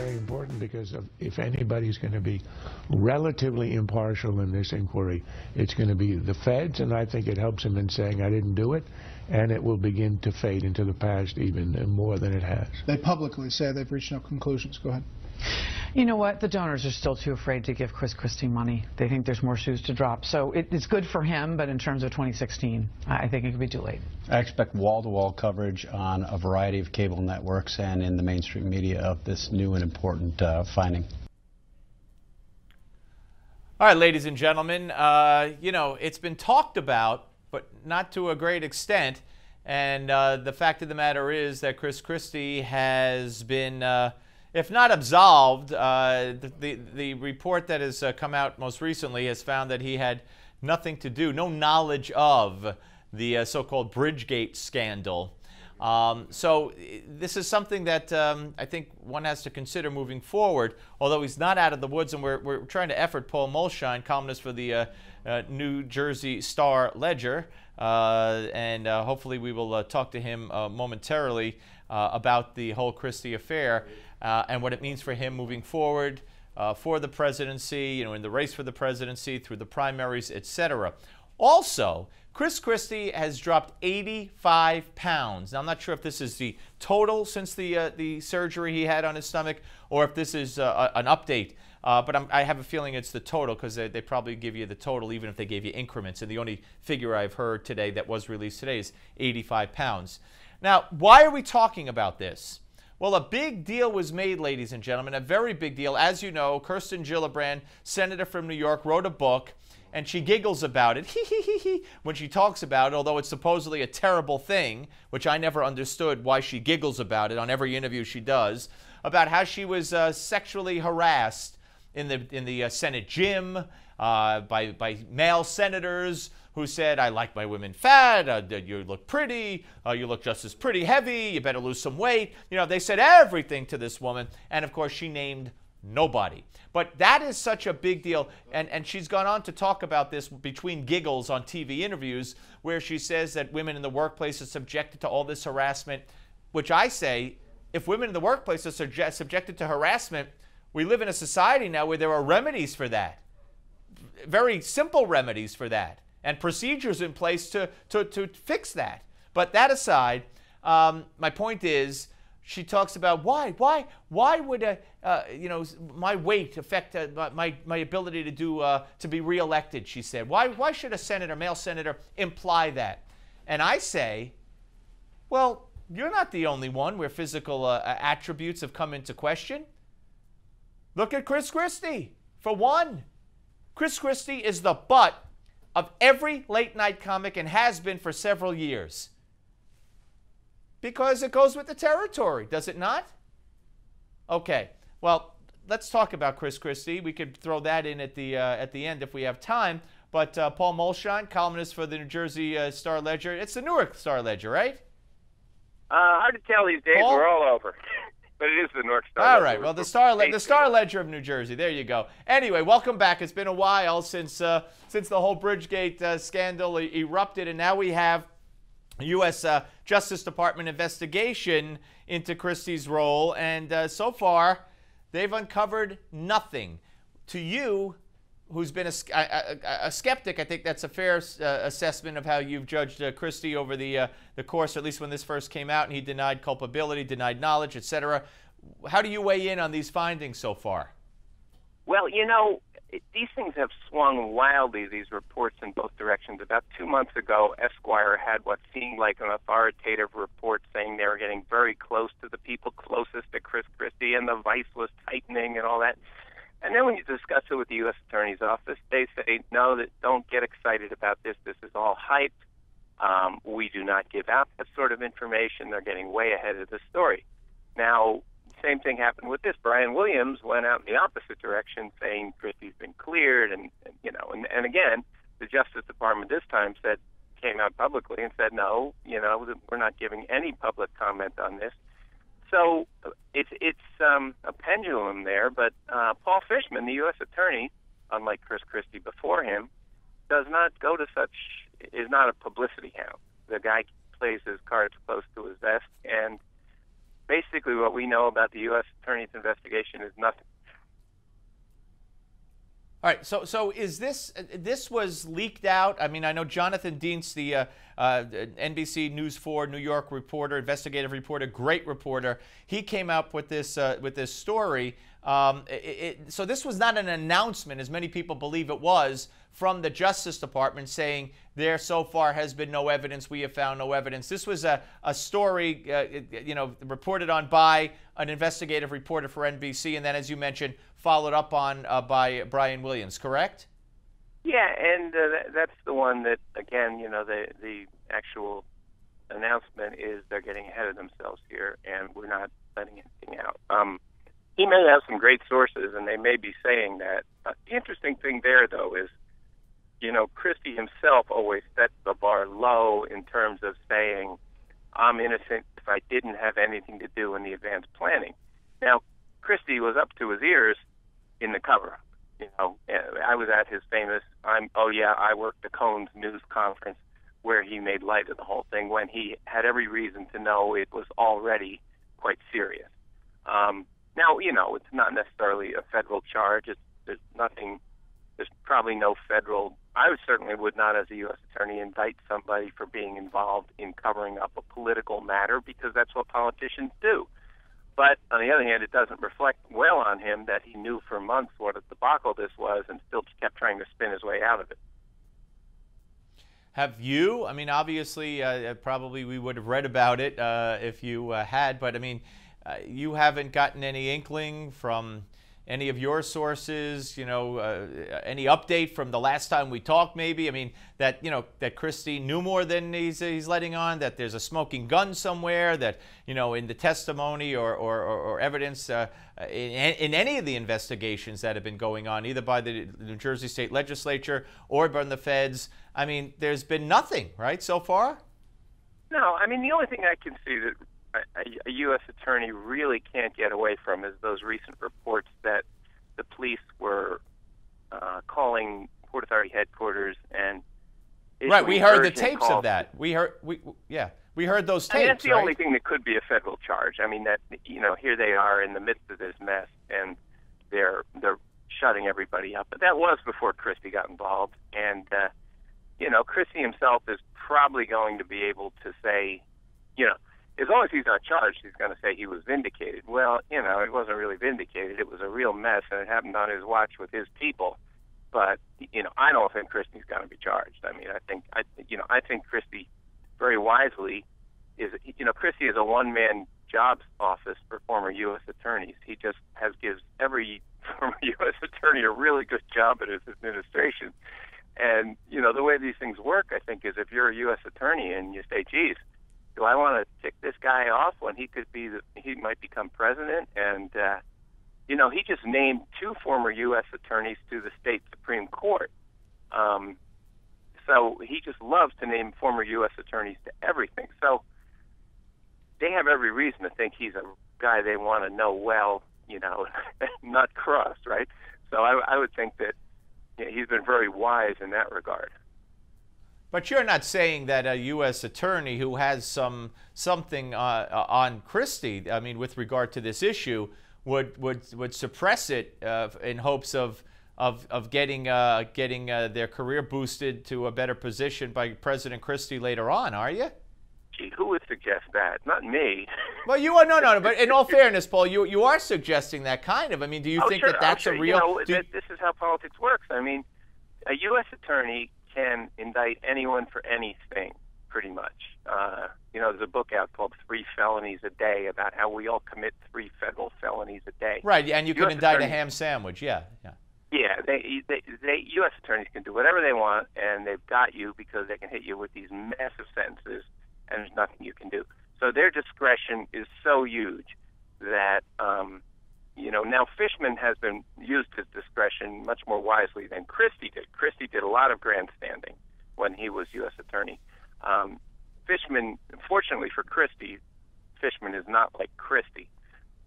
very important because if anybody's going to be relatively impartial in this inquiry, it's going to be the feds, and I think it helps him in saying I didn't do it, and it will begin to fade into the past even more than it has. They publicly say they've reached no conclusions. Go ahead. You know what? The donors are still too afraid to give Chris Christie money. They think there's more shoes to drop. So it's good for him, but in terms of 2016, I think it could be too late. I expect wall-to-wall coverage on a variety of cable networks and in the mainstream media of this new and important finding. All right, ladies and gentlemen, you know, it's been talked about, but not to a great extent. And the fact of the matter is that Chris Christie has been... if not absolved, the report that has come out most recently has found that he had nothing to do, no knowledge of the so-called Bridgegate scandal. So this is something that I think one has to consider moving forward, although he's not out of the woods, and we're trying to effort Paul Mulshine, columnist for the New Jersey Star-Ledger, and hopefully we will talk to him momentarily about the whole Christie affair. And what it means for him moving forward for the presidency, you know, in the race for the presidency, through the primaries, etc. Also, Chris Christie has dropped 85 pounds. Now, I'm not sure if this is the total since the surgery he had on his stomach, or if this is an update. But I have a feeling it's the total, because they probably give you the total even if they gave you increments. And the only figure I've heard today that was released today is 85 pounds. Now, why are we talking about this? Well, a big deal was made, ladies and gentlemen, a very big deal. As you know, Kirsten Gillibrand, senator from New York, wrote a book, and she giggles about it, when she talks about it, although it's supposedly a terrible thing, which I never understood why she giggles about it on every interview she does, about how she was sexually harassed in the Senate gym by male senators who said, I like my women fat, you look pretty, you look just as pretty heavy, you better lose some weight. You know, they said everything to this woman, and of course she named nobody. But that is such a big deal, and she's gone on to talk about this between giggles on TV interviews, where she says that women in the workplace are subjected to all this harassment, which I say, if women in the workplace are subjected to harassment, we live in a society now where there are remedies for that, very simple remedies for that, and procedures in place to fix that. But that aside, my point is, she talks about why would you know, my weight affect my ability to be reelected? She said, why should a senator, male senator, imply that? And I say, well, you're not the only one where physical attributes have come into question. Look at Chris Christie, for one. Chris Christie is the butt of every late-night comic and has been for several years. Because it goes with the territory, does it not? Okay, well, let's talk about Chris Christie. We could throw that in at the end if we have time. But Paul Mulshine, columnist for the New Jersey Star-Ledger. It's the Newark Star-Ledger, right? Hard to tell these days. Paul? We're all over. But it is the Newark Star. All right. Well, the Star-Ledger of New Jersey. There you go. Anyway, welcome back. It's been a while since the whole Bridgegate scandal erupted, and now we have a U.S. Justice Department investigation into Christie's role, and so far they've uncovered nothing. To you, who's been a skeptic, I think that's a fair assessment of how you've judged Christie over the course, at least when this first came out, and he denied culpability, denied knowledge, etc. How do you weigh in on these findings so far? Well, you know, these things have swung wildly, these reports, in both directions. About 2 months ago, Esquire had what seemed like an authoritative report saying they were getting very close to the people closest to Chris Christie, and the vice was tightening and all that. And then when you discuss it with the U.S. Attorney's Office, they say, no, don't get excited about this. This is all hype. We do not give out that sort of information. They're getting way ahead of the story. Now, same thing happened with this. Brian Williams went out in the opposite direction, saying Christie's been cleared. And again, the Justice Department this time came out publicly and said, no, you know, we're not giving any public comment on this. So it's a pendulum there, but Paul Fishman, the U.S. Attorney, unlike Chris Christie before him, is not a publicity hound. The guy plays his cards close to his vest, and basically what we know about the U.S. Attorney's investigation is nothing. All right, so is this was leaked out? I mean, I know Jonathan Dienst, the NBC News 4 New York reporter, investigative reporter, great reporter. He came up with this story. So this was not an announcement, as many people believe it was, from the Justice Department saying there so far has been no evidence, we have found no evidence. This was a story, reported on by an investigative reporter for NBC, and then, as you mentioned, followed up on by Brian Williams, correct? Yeah, and that's the one that, again, the actual announcement is they're getting ahead of themselves here, and we're not letting anything out. He may have some great sources, and they may be saying that. The interesting thing there, though, is, Christie himself always sets the bar low in terms of saying, I'm innocent if I didn't have anything to do in the advanced planning. Now, Christie was up to his ears in the cover-up. I was at his famous, I worked the Cohen's news conference where he made light of the whole thing when he had every reason to know it was already quite serious. Now, it's not necessarily a federal charge. There's probably no federal. I certainly would not, as a U.S. attorney, indict somebody for being involved in covering up a political matter, because that's what politicians do. But on the other hand, it doesn't reflect well on him that he knew for months what a debacle this was and still kept trying to spin his way out of it. Have you? I mean, obviously, probably we would have read about it if you had, but I mean, you haven't gotten any inkling from any of your sources, any update from the last time we talked, maybe? I mean, that Christie knew more than he's letting on, that there's a smoking gun somewhere, that, in the testimony or evidence in any of the investigations that have been going on, either by the New Jersey State Legislature or by the feds, I mean, there's been nothing, right, so far? No, I mean, the only thing I can see that a U.S. attorney really can't get away from is those recent reports that the police were calling Port Authority headquarters and right. We heard the tapes of that. We heard those tapes. I mean, that's the right? only thing that could be a federal charge. I mean, that here they are in the midst of this mess and they're shutting everybody up. But that was before Christie got involved, and Christie himself is probably going to be able to say, as long as he's not charged, he's going to say he was vindicated. Well, it wasn't really vindicated. It was a real mess, and it happened on his watch with his people. But, I don't think Christie's going to be charged. I mean, I think Christie very wisely is, Christie is a one-man jobs office for former U.S. attorneys. He just gives every former U.S. attorney a really good job at his administration. And, the way these things work, I think, is if you're a U.S. attorney and you say, geez, do I want to tick this guy off when he might become president? And, he just named 2 former U.S. attorneys to the state Supreme Court. So he just loves to name former U.S. attorneys to everything. So they have every reason to think he's a guy they want to know well, not cross, right? So I would think that he's been very wise in that regard. But you're not saying that a U.S. attorney who has something on Christie, I mean, with regard to this issue, would suppress it in hopes of getting their career boosted to a better position by President Christie later on, are you? Gee, who would suggest that? Not me. Well, you are no. But in all fairness, Paul, you are suggesting that kind of. I mean, do you think that that's a real? This is how politics works. I mean, a U.S. attorney can indict anyone for anything, pretty much. There's a book out called 3 Felonies a Day about how we all commit 3 federal felonies a day. Right, and you can indict a ham sandwich, yeah. Yeah, U.S. attorneys can do whatever they want, and they've got you because they can hit you with these massive sentences, and there's nothing you can do. So their discretion is so huge that, now Fishman has been used his discretion much more wisely than Christie did. Christie did a lot of grandstanding when he was U.S. attorney. Fishman, fortunately for Christie, Fishman is not like Christie.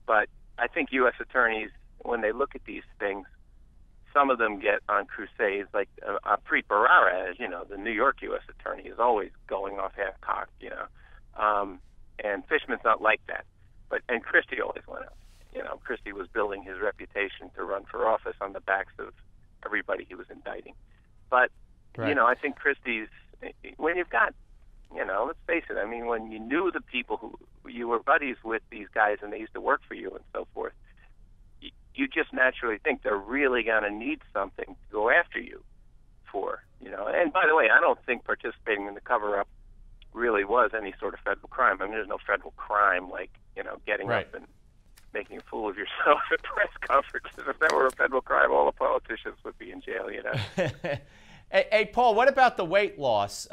But I think U.S. attorneys, when they look at these things, some of them get on crusades, like Preet Bharara, the New York U.S. attorney, is always going off half-cocked, and Fishman's not like that. and Christie always went up. You know, Christie was building his reputation to run for office on the backs of everybody he was indicting. But, Right. you know, I think Christie's, when you've got, you know, let's face it, I mean, when you knew the people who you were buddies with these guys and they used to work for you and so forth, you just naturally think they're really going to need something to go after you for, you know. And by the way, I don't think participating in the cover-up really was any sort of federal crime. I mean, there's no federal crime like, you know, getting Right. up and making a fool of yourself at press conferences. If that were a federal crime, all the politicians would be in jail, you know. Hey, Paul, what about the weight loss?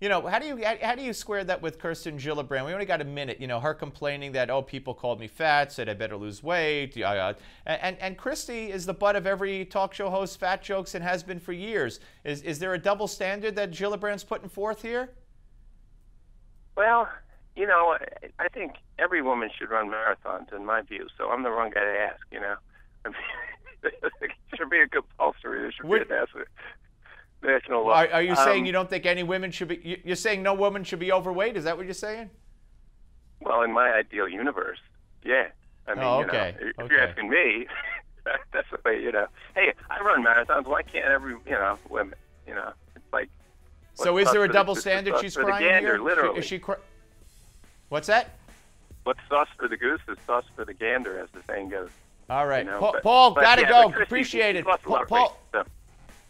You know, how do you square that with Kirsten Gillibrand? We only got a minute. You know, her complaining that, oh, people called me fat, said I better lose weight. And Christie is the butt of every talk show host's fat jokes and has been for years. Is there a double standard that Gillibrand's putting forth here? Well, you know, I think every woman should run marathons, in my view, so I'm the wrong guy to ask, you know. I mean, there should be a compulsory, there should be a national law. Are you saying you don't think any women should be, you're saying no woman should be overweight? Is that what you're saying? Well, in my ideal universe, yeah. I mean, okay. You know, if you're asking me, that's the way, you know. Hey, I run marathons, why can't every, you know, women, you know, it's like. So is there a double standard she's crying gander, here? Literally. Is she What's that? What's sauce for the goose is sauce for the gander, as the saying goes. All right. You know, Paul, gotta go. Christie, Appreciate it. lost a lot of weight, Paul, so.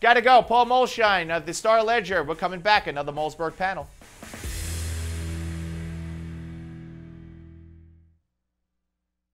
gotta go. Paul Mulshine of the Star Ledger. We're coming back. Another Malzberg panel.